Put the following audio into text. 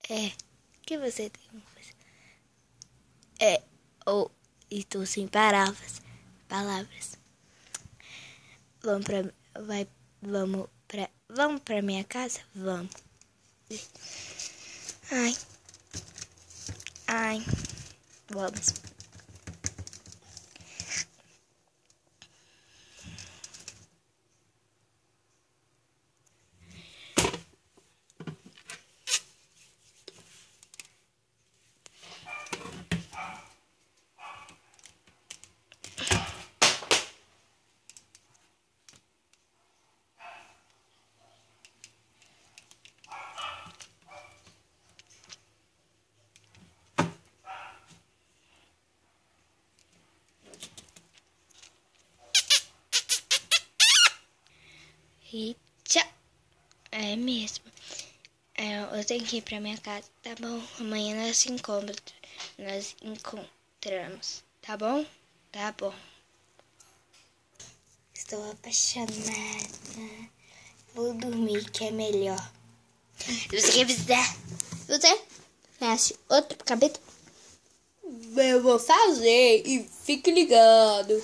É. Que você tem uma coisa. É. Ou estou sem palavras. Palavras. Vamos pra minha casa? Vamos. Ai. Ai. Vamos. E tchau. É mesmo. Eu tenho que ir pra minha casa, tá bom? Amanhã nós encontramos, tá bom? Tá bom. Estou apaixonada. Vou dormir que é melhor. Se você quiser, você fecha outro capítulo. Eu vou fazer e fique ligado.